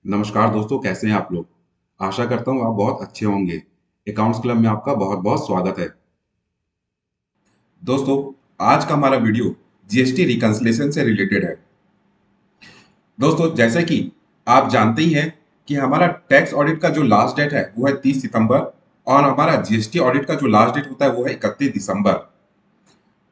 नमस्कार दोस्तों, कैसे हैं आप लोग? आशा करता हूँ आप बहुत अच्छे होंगे। अकाउंट्स क्लब में आपका बहुत-बहुत स्वागत है। दोस्तों, आज का हमारा वीडियो जीएसटी रिकन्सिलिएशन से रिलेटेड है। दोस्तों, जैसे कि आप जानते ही हैं कि हमारा टैक्स ऑडिट का जो लास्ट डेट है वो है 30 सितंबर और हमारा जीएसटी ऑडिट का जो लास्ट डेट होता है वो है 31 दिसंबर।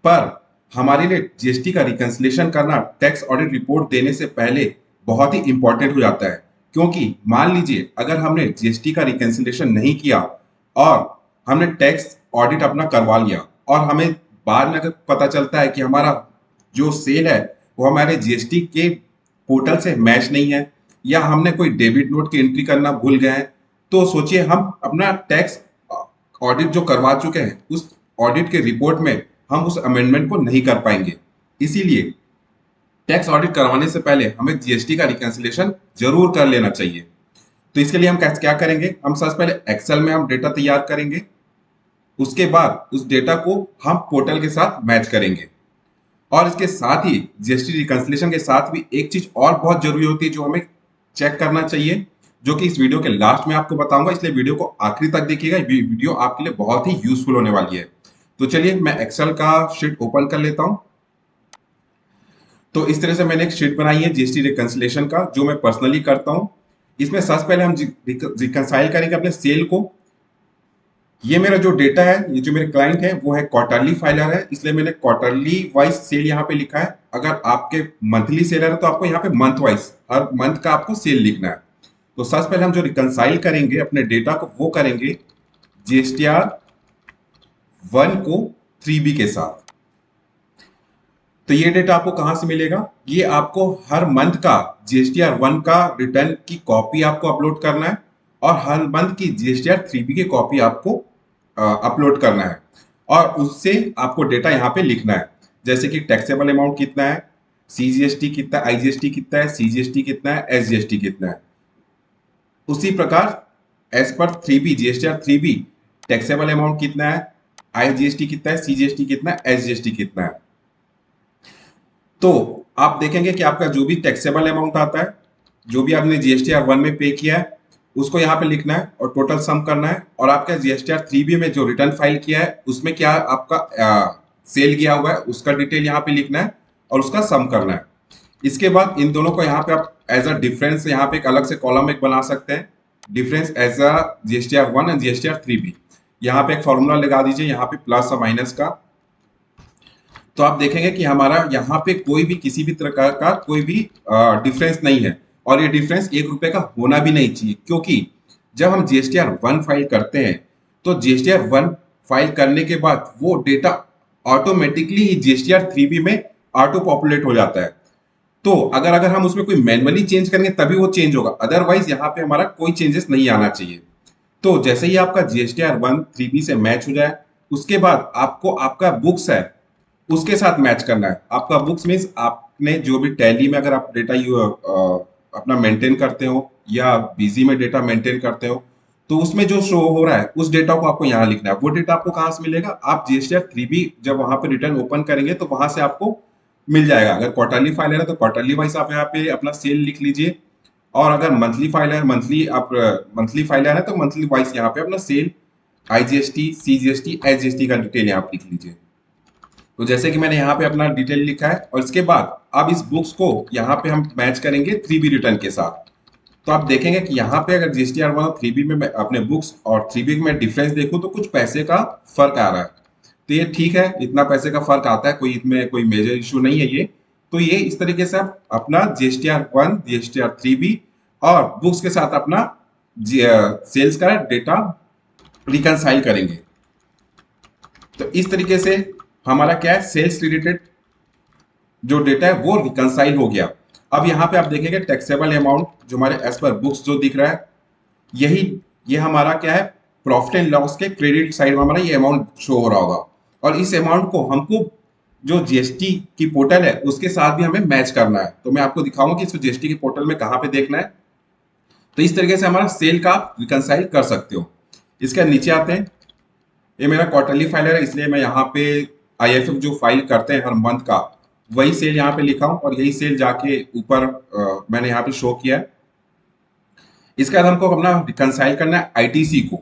पर हमारे लिए जीएसटी का रिकन्सिलिएशन करना टैक्स ऑडिट रिपोर्ट देने से पहले बहुत ही इंपॉर्टेंट हो जाता है, क्योंकि मान लीजिए अगर हमने जीएसटी का रिकन्सिलिएशन नहीं किया और हमने टैक्स ऑडिट अपना करवा लिया और हमें बाद में अगर पता चलता है कि हमारा जो सेल है वो हमारे जीएसटी के पोर्टल से मैच नहीं है या हमने कोई डेबिट नोट की एंट्री करना भूल गए हैं, तो सोचिए हम अपना टैक्स ऑडिट जो करवा चुके हैं उस ऑडिट के रिपोर्ट में हम उस अमेंडमेंट को नहीं कर पाएंगे। इसीलिए टैक्स ऑडिट करवाने से पहले हमें जीएसटी का रिकन्सिलिएशन जरूर कर लेना चाहिए। तो इसके लिए हम क्या करेंगे, हम सबसे पहले एक्सेल में हम डेटा तैयार करेंगे। उसके बाद उस डेटा को हम पोर्टल के साथ मैच करेंगे और इसके साथ ही जीएसटी रिकन्सिलिएशन के साथ भी एक चीज और बहुत जरूरी होती है जो हमें चेक करना चाहिए, जो कि इस वीडियो के लास्ट में आपको बताऊंगा, इसलिए वीडियो को आखिरी तक देखिएगा। वीडियो आपके लिए बहुत ही यूजफुल होने वाली है। तो चलिए मैं एक्सेल का शीट ओपन कर लेता हूं। तो इस तरह से मैंने एक शीट बनाई है जीएसटी रिकन्सिलिएशन का, जो मैं पर्सनली करता हूं। इसमें सबसे पहले हम रिकन्साइल करेंगे अपने सेल को। ये मेरा जो डेटा है, ये जो मेरे क्लाइंट है वो है क्वार्टरली फाइलर है, इसलिए मैंने क्वार्टरली वाइज सेल यहाँ पे लिखा है। अगर आपके मंथली सेलर है तो आपको यहाँ पे मंथ वाइज हर मंथ का आपको सेल लिखना है। तो सबसे पहले हम जो रिकन्साइल करेंगे अपने डेटा को वो करेंगे जीएसटीआर 1 को 3B के साथ। तो ये डेटा आपको कहां से मिलेगा? ये आपको हर मंथ का जीएसटीआर 1 का रिटर्न की कॉपी आपको अपलोड करना है और हर मंथ की जीएसटीआर 3B की कॉपी आपको अपलोड करना है और उससे आपको डेटा यहाँ पे लिखना है, जैसे कि टैक्सेबल अमाउंट कितना है, सीजीएसटी कितना है, आईजीएसटी कितना है, सीजीएसटी कितना है, एसजीएसटी कितना है। उसी प्रकार as per 3B GSTR 3B taxable amount कितना है, आईजीएसटी कितना है, सीजीएसटी कितना है, एसजीएसटी कितना है। तो आप देखेंगे कि आपका जो भी टैक्सेबल अमाउंट आता है, जो भी आपने जीएसटीआर 1 में पे किया है उसको यहाँ पे लिखना है और टोटल सम करना है, और आपका जीएसटीआर 3B में जो रिटर्न फाइल किया है उसमें क्या आपका सेल किया हुआ है उसका डिटेल यहाँ पे लिखना है और उसका सम करना है। इसके बाद इन दोनों को यहाँ पे आप एज अ डिफरेंस यहाँ पे एक अलग से कॉलम एक बना सकते हैं, difference as a GSTR 1 and GSTR 3B। यहाँ पे एक फॉर्मूला लगा दीजिए यहाँ पे प्लस और माइनस का। तो आप देखेंगे कि हमारा यहाँ पे कोई भी किसी भी प्रकार का कोई भी डिफरेंस नहीं है और ये डिफरेंस 1 रुपए का होना भी नहीं चाहिए, क्योंकि जब हम जीएसटीआर 1 फाइल करते हैं तो जीएसटीआर 1 फाइल करने के बाद वो डेटा ऑटोमेटिकली ही जीएसटीआर 3B में ऑटो पॉपुलेट हो जाता है। तो अगर अगर हम उसमें कोई मैनुअली चेंज करेंगे तभी वो चेंज होगा, अदरवाइज यहाँ पे हमारा कोई चेंजेस नहीं आना चाहिए। तो जैसे ही आपका जीएसटीआर 1 3B से मैच हो जाए उसके बाद आपको आपका बुक्स है उसके साथ मैच करना है। आपका बुक्स मीन्स आपने जो भी टैली में अगर आप डेटा अपना मेंटेन करते हो या बीजी में डेटा मेंटेन करते हो तो उसमें जो शो हो रहा है उस डेटा को आपको यहाँ लिखना है। वो डेटा आपको कहाँ से मिलेगा? आप जीएसटीआर 3B जब वहां पे रिटर्न ओपन करेंगे तो वहां से आपको मिल जाएगा। अगर क्वार्टरली फाइल है तो क्वार्टरली वाइज आप यहाँ पे अपना सेल लिख लीजिए, और अगर मंथली फाइल है मंथली आप मंथली फाइल है तो मंथली वाइज यहाँ पे अपना सेल आईजीएसटी सीजीएसटी एसजीएसटी का डिटेल यहाँ पे लिख लीजिए। तो जैसे कि मैंने यहाँ पे अपना डिटेल लिखा है और इसके बाद अब इस बुक्स को यहाँ पे हम मैच करेंगे 3B रिटर्न के साथ। तो आप देखेंगे कि यहाँ पे अगर जीएसटीआर 1 और 3B में मैं अपने बुक्स और 3B में डिफरेंस देखूं तो कुछ पैसे का फर्क आ रहा है। तो ये ठीक है, इतना पैसे का फर्क आता है, कोई इसमें कोई मेजर इशू नहीं है ये। तो ये इस तरीके से आप अपना जीएसटीआर 1 जीएसटीआर 3B और बुक्स के साथ अपना सेल्स का डेटा रिकनसाइल करेंगे। तो इस तरीके से हमारा क्या है, सेल्स रिलेटेड जो डेटा है वो रिकनसाइल हो गया। अब यहाँ पे आप देखेंगे टैक्सेबल अमाउंट जो हमारे एज पर बुक्स जो दिख रहा है यही ये हमारा क्या है, प्रॉफिट एंड लॉस के क्रेडिट साइड में हमारा ये अमाउंट शो हो रहा होगा, और इस अमाउंट को हमको जो जीएसटी की पोर्टल है उसके साथ भी हमें मैच करना है। तो मैं आपको दिखाऊंगा कि इसको जीएसटी के पोर्टल में कहाँ पे देखना है। तो इस तरीके से हमारा सेल का आप रिकनसाइल कर सकते हो। इसके नीचे आते हैं, ये मेरा क्वार्टरली फाइलर है इसलिए मैं यहाँ पे आईएफएफ जो फाइल करते हैं हर मंथ का वही सेल यहाँ पे लिखा हूँ और यही सेल जाके ऊपर मैंने यहाँ पे शो किया है। इसके बाद हमको अपना रिकंसाइल करना है आईटीसी को।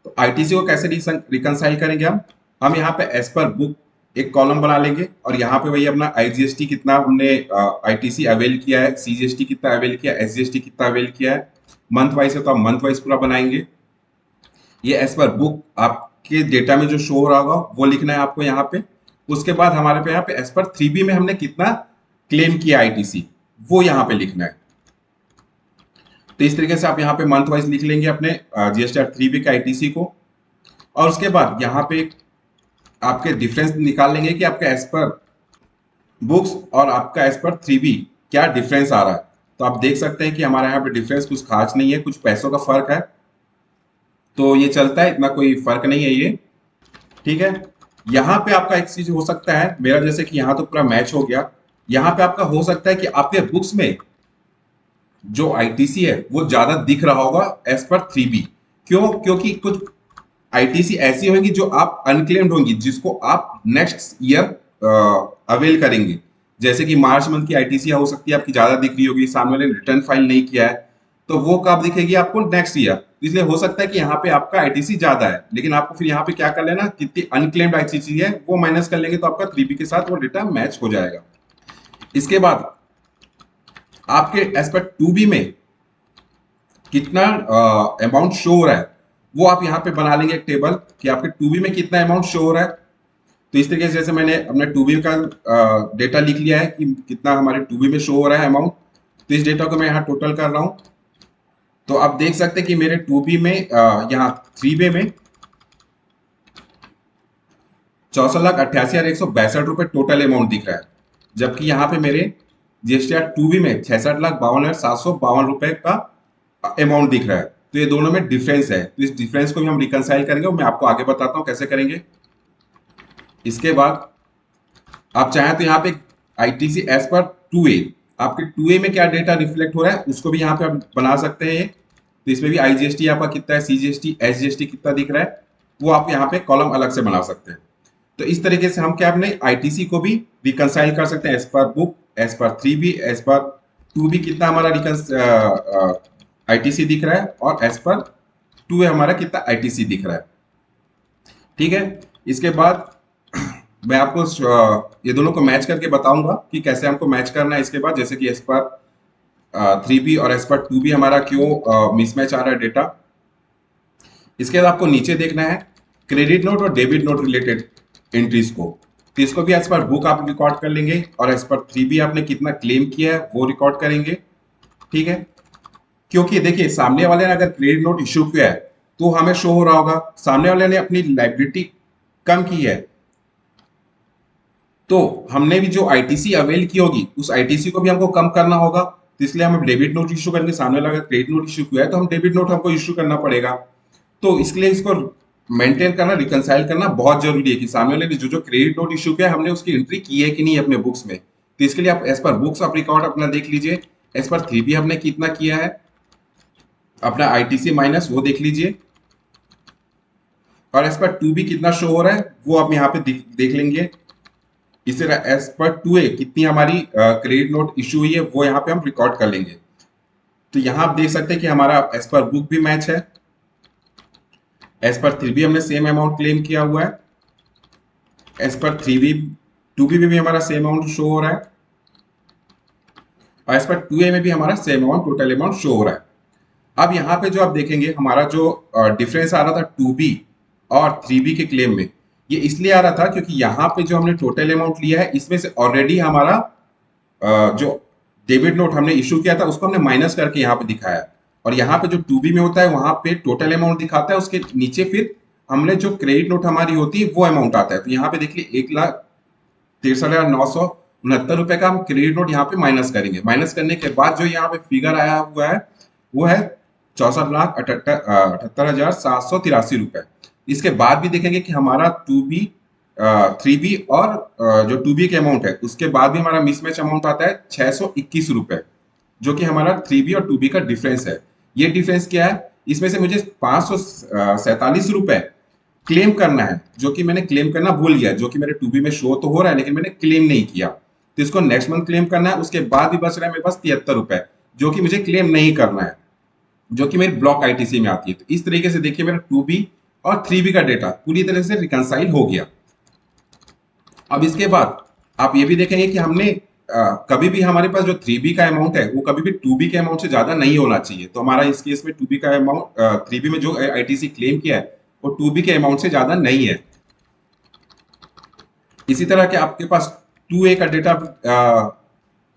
तो आईटीसी को कैसे रिकंसाइल करेंगे हम यहाँ पे एज पर बुक एक कॉलम बना लेंगे और यहाँ पे वही अपना आईजीएसटी कितना हमने आईटीसी अवेल किया है, सीजीएसटी कितना अवेल किया है, एसजीएसटी कितना अवेल किया है, मंथ वाइज है तो आप मंथ वाइज पूरा बनाएंगे। ये एज पर बुक आपके डेटा में जो शो हो रहा होगा वो लिखना है आपको यहाँ पे। उसके बाद हमारे पे यहाँ पे एज पर 3B में हमने कितना क्लेम किया आईटीसी वो यहाँ पे लिखना है। तो इस तरीके से आप यहाँ पे मंथ वाइज लिख लेंगे अपने जीएसटी 3B के आईटीसी को। और उसके बाद यहाँ पे आपके डिफरेंस निकाल लेंगे कि आपका एज पर बुक्स और आपका एज पर 3B क्या डिफरेंस आ रहा है। तो आप देख सकते हैं कि हमारे यहाँ पे डिफरेंस कुछ खास नहीं है, कुछ पैसों का फर्क है, तो ये चलता है, इतना कोई फर्क नहीं है ये, ठीक है। यहाँ पे आपका एक चीज हो सकता है, मेरा जैसे कि यहाँ तो पूरा मैच हो गया, यहाँ पे आपका हो सकता है कि आपके बुक्स में जो आईटीसी है वो ज्यादा दिख रहा होगा एज पर 3B। क्यों? क्योंकि कुछ आईटीसी ऐसी होगी जो आप अनक्लेम्ड होंगी, जिसको आप नेक्स्ट ईयर अवेल करेंगे। जैसे कि मार्च मंथ की आईटीसी हो सकती है आपकी ज्यादा दिख रही होगी, सामने वाले रिटर्न फाइल नहीं किया है, तो वो कब दिखेगी आपको? Next year. इसलिए हो सकता है कि यहाँ पे आपका आईटीसी ज्यादा है, लेकिन आपको फिर यहाँ पे क्या कर लेना, कितनी अनक्लेम्ड आईटीसी है वो माइनस कर लेंगे, तो आपका 3B के साथ वो डेटा मैच हो जाएगा। इसके बाद आपके एज पर 2B में कितना अमाउंट शो हो रहा है वो आप यहाँ पे बना लेंगे एक टेबल कि आपके 2B में कितना अमाउंट शो हो रहा है। तो इस तरीके से जैसे मैंने अपने 2B का डेटा लिख लिया है कि कितना हमारे 2B में शो हो रहा है अमाउंट, तो इस डेटा को मैं यहाँ टोटल कर रहा हूँ। तो आप देख सकते हैं कि मेरे 2B में यहाँ 3B में 64,88,162 टोटल अमाउंट दिख रहा है, जबकि यहाँ पे मेरे जीएसटीआर 2B में 66,52,752 रुपए का अमाउंट दिख रहा है। तो ये दोनों में डिफरेंस है, तो इस डिफरेंस को भी हम रिकंसाइल करेंगे, मैं आपको आगे बताता हूँ कैसे करेंगे। इसके बाद आप चाहें तो यहाँ पे आईटीसी एज पर 2A, आपके 2A में क्या डेटा रिफ्लेक्ट हो रहा है उसको भी यहाँ पे आप बना सकते हैं। तो इसमें भी आईजीएसटी आपका कितना है, सीजीएसटी एसजीएसटी कितना दिख रहा है, वो आप यहाँ पे कॉलम अलग से बना सकते हैं। तो इस तरीके से हम क्या अपने आईटीसी को भी रिकंसाइल कर सकते हैं as per book, as per 3B, as per 2B कितना हमारा आईटीसी दिख रहा है, और एज पर 2A हमारा कितना आईटीसी दिख रहा है, ठीक है। इसके बाद मैं आपको ये दोनों को मैच करके बताऊंगा कि कैसे हमको मैच करना है। इसके बाद जैसे कि एज पर 3B और एज पर 2B हमारा क्यों मिसमैच आ रहा है डेटा। इसके बाद आपको नीचे देखना है क्रेडिट नोट और डेबिट नोट रिलेटेड एंट्रीज को, तो इसको भी एज पर बुक आप रिकॉर्ड कर लेंगे और एज पर 3B आपने कितना क्लेम किया है वो रिकॉर्ड करेंगे, ठीक है। क्योंकि देखिए सामने वाले ने अगर क्रेडिट नोट इश्यू किया है तो हमें शो हो रहा होगा, सामने वाले ने अपनी लाइबिलिटी कम की है तो हमने भी जो आईटीसी अवेल की होगी उस आईटीसी को भी हमको कम करना होगा, तो इसलिए हम डेबिट नोट इश्यू करेंगे। सामने वाला क्रेडिट नोट इश्यू किया है तो हम डेबिट नोट हमको इश्यू करना पड़ेगा। तो इसके लिए इसको मेंटेन करना, रिकंसाइल करना बहुत जरूरी है कि सामने वाले ने जो क्रेडिट नोट इश्यू किया है हमने उसकी एंट्री की है कि नहीं अपने बुक्स में। तो इसके लिए आप एज पर बुक्स आप रिकॉर्ड अपना देख लीजिए, एज पर 3B हमने कितना किया है अपना आईटीसी माइनस वो देख लीजिए, और एज पर 2B कितना शो हो रहा है वो आप यहाँ पे देख लेंगे। इसी तरह एज पर 2A कितनी हमारी क्रेडिट नोट इश्यू हुई है वो यहाँ पे हम रिकॉर्ड कर लेंगे। तो यहाँ आप देख सकते हैं कि हमारा एज पर बुक भी मैच है, एज पर 3B हमने सेम अमाउंट क्लेम किया हुआ है, एज पर 2B में भी हमारा सेम अमाउंट शो हो रहा है, और एज पर 2A में भी हमारा same amount total amount show हो रहा है। अब यहाँ पे जो आप देखेंगे हमारा जो डिफरेंस आ रहा था 2B और 3B के क्लेम में, ये इसलिए आ रहा था क्योंकि यहाँ पे जो हमने टोटल अमाउंट लिया है इसमें से ऑलरेडी हमारा जो डेबिट नोट हमने इश्यू किया था उसको हमने माइनस करके यहाँ पे दिखाया, और यहाँ पे जो 2B में होता है वहां पे टोटल अमाउंट दिखाता है, उसके नीचे फिर हमने जो क्रेडिट नोट हमारी होती है वो अमाउंट आता है। तो यहाँ पे देखिए 1,63,969 रुपए का हम क्रेडिट नोट यहाँ पे माइनस करेंगे। माइनस करने के बाद जो यहाँ पे फिगर आया हुआ है वो है 64,78,783 रुपए। इसके बाद भी देखेंगे कि हमारा 2B 3B और जो 2B के अमाउंट है उसके बाद भी हमारा मिसमैच अमाउंट आता है 621 रुपए, जो कि हमारा 3B और 2B का डिफरेंस है। ये डिफरेंस क्या है, इसमें से मुझे 547 रुपए क्लेम करना है, जो कि मैंने क्लेम करना भूल गया, जो कि मेरे 2B में शो तो हो रहा है लेकिन मैंने क्लेम नहीं किया, तो इसको नेक्स्ट मंथ क्लेम करना है। उसके बाद भी बच रहा है मेरे पास 73 रुपए जो कि मुझे क्लेम नहीं करना है। जो कि मेरी ब्लॉक आईटीसी में आती है। तो इस तरीके से देखिए मेरा 2B और 3B का डेटा पूरी तरह से रिकंसाइल हो गया। अब इसके बाद आप ये भी देखेंगे कि हमने कभी भी हमारे पास जो 3B का अमाउंट है वो कभी भी 2B के अमाउंट से ज्यादा नहीं होना चाहिए। तो हमारा इस केस में 2B का अमाउंट 3B में जो आईटीसी क्लेम किया है वो 2B के अमाउंट से ज्यादा नहीं है। इसी तरह के आपके पास 2A का डेटा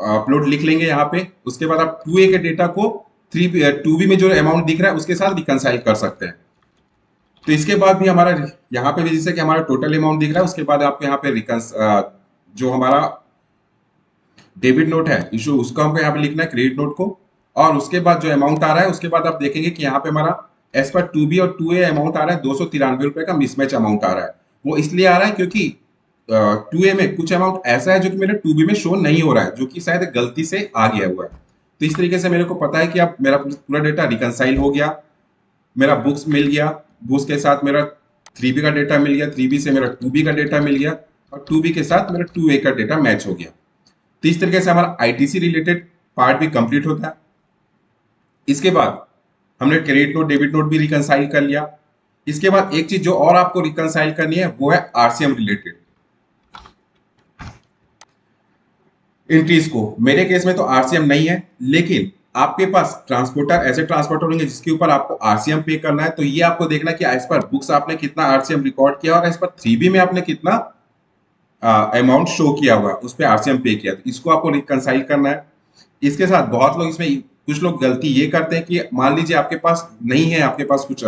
अपलोड लिख लेंगे यहाँ पे। उसके बाद आप 2A के डेटा को 2B में जो अमाउंट दिख रहा है उसके साथ रिकंसाइल कर सकते हैं। तो इसके बाद भी हमारा यहाँ पे भी जैसे कि हमारा टोटल अमाउंट दिख रहा है, उसके बाद आपको यहाँ पे जो हमारा डेबिट नोट है इशू उसको हमको यहाँ पे लिखना है, क्रेडिट नोट को। और उसके बाद जो अमाउंट आ रहा है उसके बाद आप देखेंगे कि यहाँ पे हमारा एज पर 2B और 2A अमाउंट आ रहा है 293 रुपए का मिसमैच अमाउंट आ रहा है। वो इसलिए आ रहा है क्योंकि 2A में कुछ अमाउंट ऐसा है जो कि मेरे 2B में शो नहीं हो रहा है, जो कि शायद गलती से आ गया हुआ है। तो इस तरीके से मेरे को पता है कि अब मेरा पूरा डेटा रिकंसाइल हो गया, मेरा बुक्स मिल गया, बुक्स के साथ मेरा 3B का डेटा मिल गया, 3B से मेरा 2B का डेटा मिल गया और 2B के साथ मेरा 2A का डेटा मैच हो गया। तो इस तरीके से हमारा आईटीसी रिलेटेड पार्ट भी कंप्लीट होता है। इसके बाद हमने क्रेडिट नोट डेबिट नोट भी रिकंसाइल कर लिया। इसके बाद एक चीज जो और आपको रिकंसाइल करनी है वो है आरसीएम रिलेटेड एंट्रीज को। मेरे केस में तो आरसीएम नहीं है, लेकिन आपके पास ट्रांसपोर्टर ऐसे ट्रांसपोर्टर होंगे जिसके ऊपर आपको आरसीएम पे करना है। तो ये आपको देखना है कि एज पर बुक्स आपने कितना आरसीएम रिकॉर्ड किया और एज पर 3B में आपने कितना अमाउंट शो किया हुआ है, उस पर आरसीएम पे किया। तो इसको आपको रिकंसाइल करना है। इसके साथ बहुत लोग इसमें कुछ लोग गलती ये करते हैं कि मान लीजिए आपके पास नहीं है, आपके पास कुछ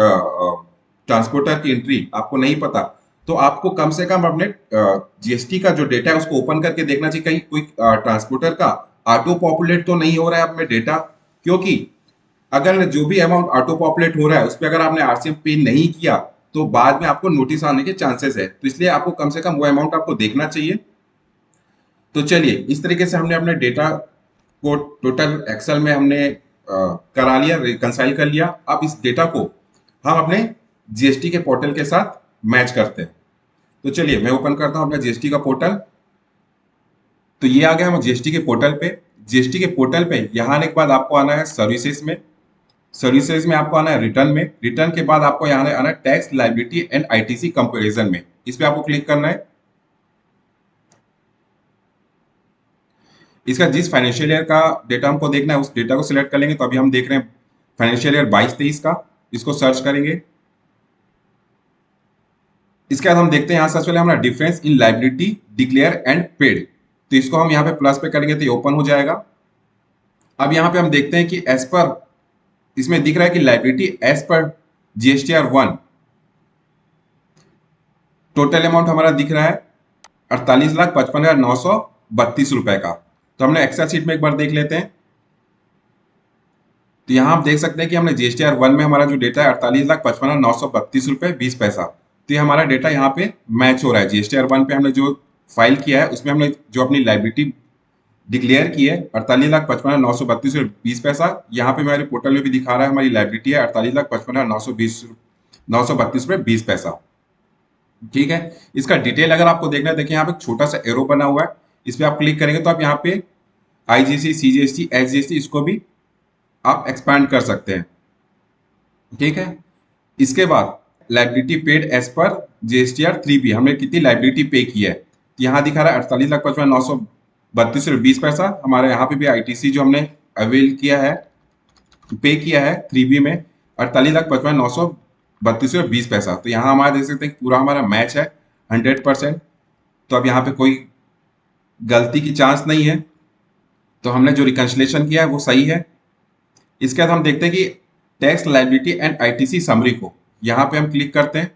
ट्रांसपोर्टर की एंट्री आपको नहीं पता, तो आपको कम से कम अपने जीएसटी का जो डेटा है उसको ओपन करके देखना चाहिए कहीं कोई ट्रांसपोर्टर का ऑटो पॉपुलेट तो नहीं हो रहा है अपने डेटा। क्योंकि अगर जो भी अमाउंट ऑटो पॉपुलेट हो रहा है उस पर अगर आपने आरसीएम पे नहीं किया तो बाद में आपको नोटिस आने के चांसेस है। तो इसलिए आपको कम से कम वो अमाउंट आपको देखना चाहिए। तो चलिए इस तरीके से हमने अपने डेटा को टोटल एक्सेल में हमने करा लिया, रिकंसाइल कर लिया। अब इस डेटा को हम अपने जीएसटी के पोर्टल के साथ मैच करते हैं। तो चलिए मैं ओपन करता हूं अपना जीएसटी का पोर्टल। तो ये आ गया हम जीएसटी के पोर्टल पे। जीएसटी के पोर्टल पे यहाँ आने के बाद आपको आना है सर्विसेज में। सर्विसेज में आपको आना है रिटर्न में। रिटर्न के बाद आपको यहाँ आना है tax liability and ITC comparison में। इस पे आपको क्लिक करना है। इसका जिस फाइनेंशियल ईयर का डेटा हमको देखना है उस डेटा को सिलेक्ट कर लेंगे। तो अभी हम देख रहे हैं फाइनेंशियल ईयर 22-23 का, इसको सर्च करेंगे। इसके बाद हम देखते हैं यहाँ सबसे पहले हमारा difference in liability declare and paid. तो इसको हम यहाँ पे प्लस पे करेंगे तो ये ओपन हो जाएगा। अब यहाँ पे हम देखते हैं कि एज पर इसमें दिख रहा है कि liability as per GSTR 1 total amount हमारा दिख रहा है 48,55,932 रुपए का। तो हमने एक्सेल शीट में एक बार देख लेते हैं। तो यहाँ आप देख सकते हैं कि हमने GSTR 1 में हमारा जो डेटा है 48,55,932 रुपए 20 पैसा। तो ये हमारा डेटा यहाँ पे मैच हो रहा है। GSTR 1 पे हमने जो फाइल किया है उसमें हमने जो अपनी लाइबिलिटी डिक्लेयर की है 48,55,932 रुपए 20 पैसा। यहाँ पे हमारे पोर्टल में भी दिखा रहा है हमारी लाइबिलिटी है 48,55,932 रुपए 20 पैसा। ठीक है, इसका डिटेल अगर आपको देखना है देखिए यहाँ पे छोटा सा एरो बना हुआ है, इस पे आप क्लिक करेंगे तो आप यहाँ पे आईजीएसटी, सीजीएसटी, एसजीएसटी इसको भी आप एक्सपैंड कर सकते हैं। ठीक है, इसके बाद liability paid as per GSTR 3B हमने कितनी लाइबिलिटी पे की है। तो यहाँ दिखा रहा है 48,55,932 रुपये 20 पैसा। हमारे यहाँ पे भी आईटीसी जो हमने अवेल किया है, पे किया है 3B में 48,55,932 रुपये 20 पैसा। तो यहाँ हमारा देख सकते हैं पूरा हमारा मैच है 100%। तो अब यहाँ पे कोई गलती की चांस नहीं है। तो हमने जो रिकंसिलेशन किया है वो सही है। इसके बाद हम देखते हैं कि tax liability and ITC summary को यहाँ पे हम क्लिक करते हैं।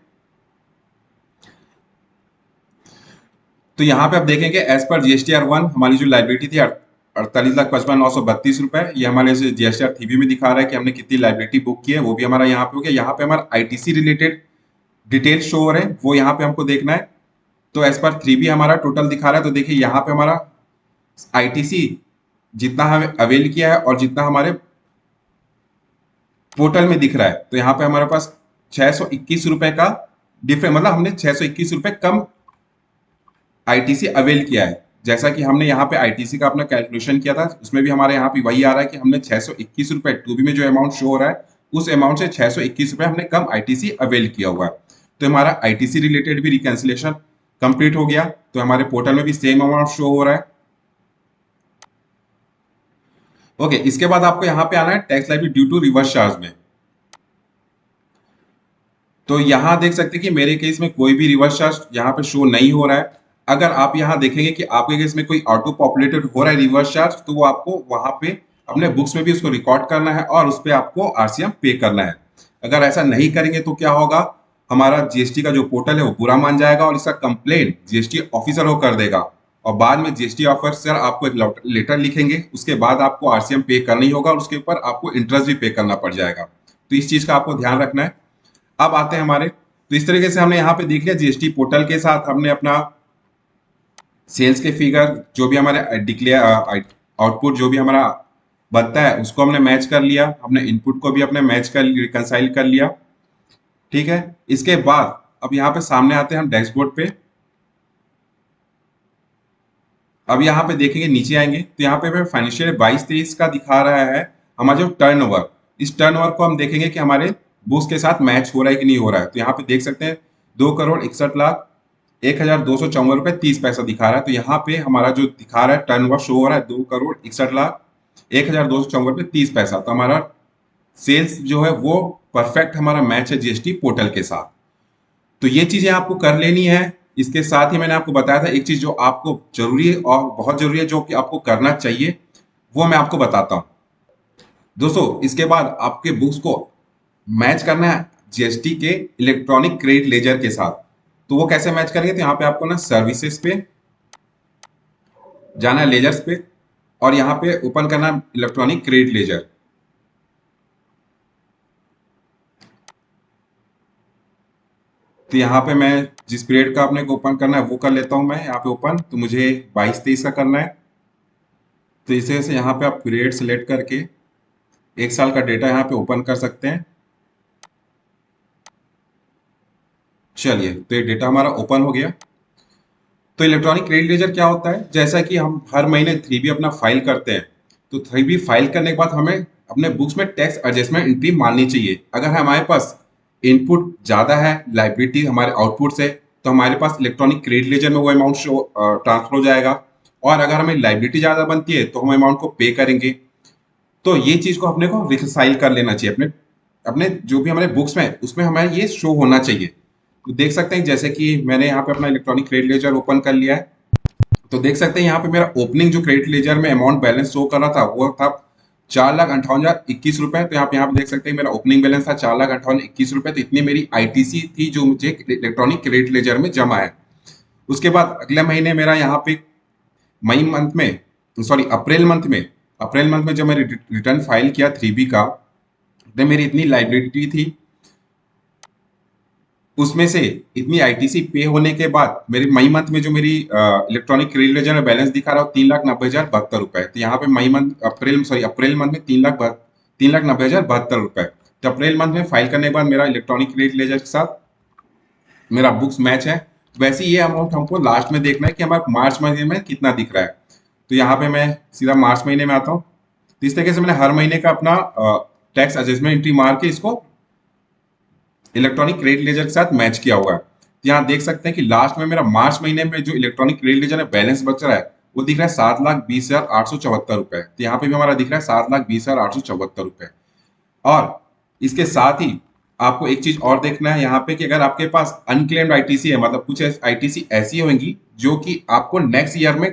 तो यहाँ पे आप देखेंगे एज पर GSTR 1 हमारी जो लाइबिलिटी थी 48,55,932 रुपए, ये हमारे GSTR 3B में दिखा रहा है कि हमने कितनी लाइबिलिटी बुक की है, वो भी हमारा यहाँ पे हो गया। यहाँ पे हमारा आईटीसी रिलेटेड डिटेल शो हो रहे हैं, वो यहाँ पे हमको देखना है। तो एज पर 3B हमारा टोटल दिखा रहा है। तो देखिए यहाँ पे हमारा आईटीसी जितना हमें अवेल किया है और जितना हमारे पोर्टल में दिख रहा है, तो यहाँ पे हमारे पास 621 रुपए का डिफरेंस, मतलब हमने 621 रुपए कम आईटीसी अवेल किया है। जैसा कि हमने यहाँ पे आईटीसी का अपना कैलकुलेशन किया था उसमें भी हमारे यहाँ पे वही आ रहा है कि हमने 621 रुपए 2B में जो अमाउंट शो हो रहा है उस अमाउंट से 621 रुपये हमने कम आईटीसी अवेल किया हुआ है। तो हमारा आईटीसी रिलेटेड भी रिकैंसिलेशन कंप्लीट हो गया। तो हमारे पोर्टल में भी सेम अमाउंट शो हो रहा है। ओके, इसके बाद आपको यहाँ पे आना है tax liability due to reverse charge में। तो यहाँ देख सकते हैं कि मेरे केस में कोई भी रिवर्स चार्ज यहाँ पे शो नहीं हो रहा है। अगर आप यहाँ देखेंगे कि आपके केस में कोई ऑटो पॉपुलेटेड हो रहा है रिवर्स चार्ज, तो वो आपको वहां पे अपने बुक्स में भी उसको रिकॉर्ड करना है और उस पर आपको आरसीएम पे करना है। अगर ऐसा नहीं करेंगे तो क्या होगा, हमारा जीएसटी का जो पोर्टल है वो बुरा मान जाएगा और इसका कंप्लेन जीएसटी ऑफिसर को कर देगा। और बाद में जीएसटी ऑफिसर आपको एक लेटर लिखेंगे, उसके बाद आपको आरसीएम पे करना ही होगा और उसके ऊपर आपको इंटरेस्ट भी पे करना पड़ जाएगा। तो इस चीज का आपको ध्यान रखना है। अब आते हैं हमारे, तो इस तरीके से हमने यहाँ पे देख लिया जीएसटी पोर्टल के साथ हमने अपना सेल्स के फिगर जो भी हमारे डिक्लेयर आउटपुट जो भी हमारा बनता है उसको हमने मैच कर लिया, हमने इनपुट को भी अपने मैच कर रिकंसाइल कर लिया। ठीक है, इसके बाद अब यहाँ पे सामने आते हैं हम डैशबोर्ड पे। अब यहाँ पे देखेंगे, नीचे आएंगे तो यहाँ पे फाइनेंशियल 22-23 का दिखा रहा है हमारा जो टर्नओवर। इस टर्नओवर को हम देखेंगे कि हमारे बुक्स के साथ मैच हो रहा है कि नहीं हो रहा है। तो यहाँ पे देख सकते हैं 2,61,01,254 रुपये 30 पैसा दिखा रहा है। तो यहाँ पे हमारा जो दिखा रहा है टर्नओवर शो हो रहा है 2,61,01,254 रुपये 30 पैसा। तो हमारा सेल्स जो है वो परफेक्ट हमारा मैच है जीएसटी पोर्टल के साथ। तो ये चीजें आपको कर लेनी है। इसके साथ ही मैंने आपको बताया था एक चीज जो आपको जरूरी है और बहुत जरूरी है जो कि आपको करना चाहिए, वो मैं आपको बताता हूं। दोस्तों, इसके बाद आपके बुक्स को मैच करना है जीएसटी के इलेक्ट्रॉनिक क्रेडिट लेजर के साथ। तो वो कैसे मैच करेंगे, तो यहाँ पे आपको ना सर्विसेज पे जाना है, लेजर्स पे, और यहाँ पे ओपन करना है इलेक्ट्रॉनिक क्रेडिट लेजर। तो यहाँ पे मैं जिस पीरियड का अपने को ओपन करना है वो कर लेता हूँ मैं यहाँ पे ओपन। तो मुझे 22-23 का करना है। तो इस तरह से यहाँ पे आप पीरियड सिलेक्ट करके एक साल का डेटा यहाँ पे ओपन कर सकते हैं। चलिए, तो ये डेटा हमारा ओपन हो गया। तो इलेक्ट्रॉनिक क्रेडिट लेजर क्या होता है, जैसा कि हम हर महीने 3B अपना फाइल करते हैं, तो 3B फाइल करने के बाद हमें अपने बुक्स में टैक्स एडजस्टमेंट एंट्री माननी चाहिए। अगर हमारे पास इनपुट ज्यादा है, लाइबिलिटी हमारे आउटपुट से, तो हमारे पास इलेक्ट्रॉनिक क्रेडिट लेजर में वो अमाउंट शो ट्रांसफर हो जाएगा। और अगर हमें लाइबिलिटी ज्यादा बनती है तो हम अमाउंट को पे करेंगे। तो ये चीज को अपने को रिकसाइल कर लेना चाहिए अपने अपने जो भी हमारे बुक्स में उसमें हमारे ये शो होना चाहिए। तो देख सकते हैं जैसे कि मैंने यहाँ पे अपना इलेक्ट्रॉनिक क्रेडिट लेजर ओपन कर लिया है। तो देख सकते हैं यहाँ पे मेरा ओपनिंग जो क्रेडिट लेजर में अमाउंट बैलेंस शो कर रहा था वो था 4,58,021 रुपए। तो यहाँ पे देख सकते हैं मेरा ओपनिंग बैलेंस था 4,58,021 रुपए। तो इतनी मेरी आईटीसी थी जो मुझे इलेक्ट्रॉनिक क्रेडिट लेजर में जमा है। उसके बाद अगले महीने मेरा यहाँ पे मई मंथ में, सॉरी अप्रैल मंथ में जब मैंने रिटर्न फाइल किया 3B का, तो मेरी इतनी लाइबिलिटी थी, उसमें से इतनी आईटीसी पे होने के बाद मेरे मई मंथ में जो मेरी इलेक्ट्रॉनिक क्रेडिट लेजर में बैलेंस दिखा रहा हो 3,90,072 रुपए। तो यहाँ पे अप्रैल मंथ में 3,90,072 रुपए। तो अप्रैल मंथ में फाइल करने के बाद मेरा इलेक्ट्रॉनिक क्रेडिट लेजर के साथ मेरा बुक्स मैच है। वैसे ये अमाउंट हमको लास्ट में देखना है कि हमारे मार्च महीने में कितना दिख रहा है। तो यहाँ पे मैं सीधा मार्च महीने में आता हूँ। तो इस तरीके से मैंने हर महीने का अपना टैक्स एडजस्टमेंट एंट्री मार के इसको इलेक्ट्रॉनिक क्रेडिट लेजर के साथ मैच किया हुआ है। तो यहाँ देख सकते हैं कि लास्ट में मेरा मार्च महीने में जो इलेक्ट्रॉनिक क्रेडिट लेजर में बैलेंस बच रहा है वो दिख रहा है 7,20,874 रुपए। तो यहाँ पे भी हमारा दिख रहा है 7,20,874 रुपए। और इसके साथ ही आपको एक चीज और देखना है यहाँ पे कि अगर आपके पास अनक्लेम्ड आईटीसी है, मतलब कुछ आईटीसी ऐसी होंगी जो कि आपको नेक्स्ट ईयर में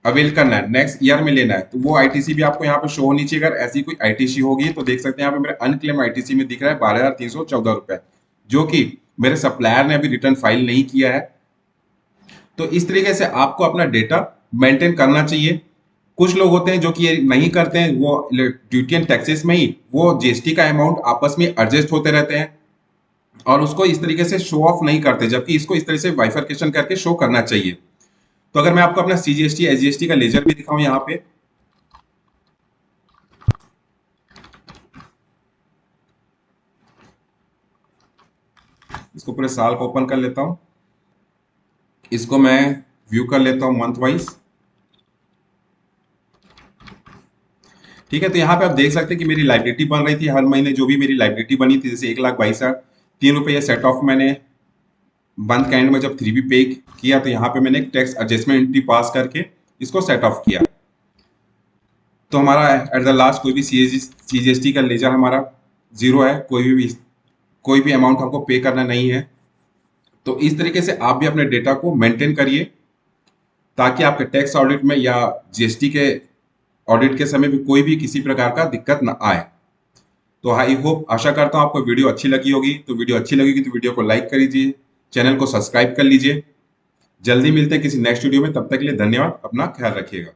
अवेल करना है, नेक्स्ट ईयर में लेना है, तो वो आईटीसी भी आपको यहाँ पे शो होनी चाहिए। अगर ऐसी कोई आईटीसी होगी तो देख सकते हैं यहाँ पे मेरे अनक्लेम आईटीसी में दिख रहा है 12,314 रुपए, जो कि मेरे सप्लायर ने अभी रिटर्न फाइल नहीं किया है। तो इस तरीके से आपको अपना डेटा मेंटेन करना चाहिए। कुछ लोग होते हैं जो कि ये नहीं करते हैं, वो ड्यूटी एंड टैक्सेस में ही वो जीएसटी का अमाउंट आपस में एडजस्ट होते रहते हैं और उसको इस तरीके से शो ऑफ नहीं करते, जबकि इसको इस तरह से बाइफर्केशन करके शो करना चाहिए। तो अगर मैं आपको अपना सीजीएसटी एसजीएसटी का लेजर भी दिखाऊं यहाँ पे, इसको पूरे साल को ओपन कर लेता हूं, इसको मैं व्यू कर लेता हूं मंथ वाइज। ठीक है, तो यहाँ पे आप देख सकते हैं कि मेरी लाइबिलिटी बन रही थी हर महीने, जो भी मेरी लाइबिलिटी बनी थी, जैसे 1,22,003 रुपये सेट ऑफ मैंने मंथ के एंड में जब 3B पे किया, तो यहाँ पे मैंने एक टैक्स एडजस्टमेंट एंट्री पास करके इसको सेट ऑफ किया। तो हमारा एट द लास्ट कोई भी CGST का लेजर हमारा जीरो है, कोई भी अमाउंट हमको पे करना नहीं है। तो इस तरीके से आप भी अपने डेटा को मेंटेन करिए, ताकि आपके टैक्स ऑडिट में या GST के ऑडिट के समय भी कोई भी किसी प्रकार का दिक्कत न आए। तो आई होप, आशा करता हूँ आपको वीडियो अच्छी लगी होगी। तो वीडियो अच्छी लगेगी तो वीडियो को लाइक कर लीजिए, चैनल को सब्सक्राइब कर लीजिए। जल्दी मिलते हैं किसी नेक्स्ट वीडियो में, तब तक के लिए धन्यवाद, अपना ख्याल रखिएगा।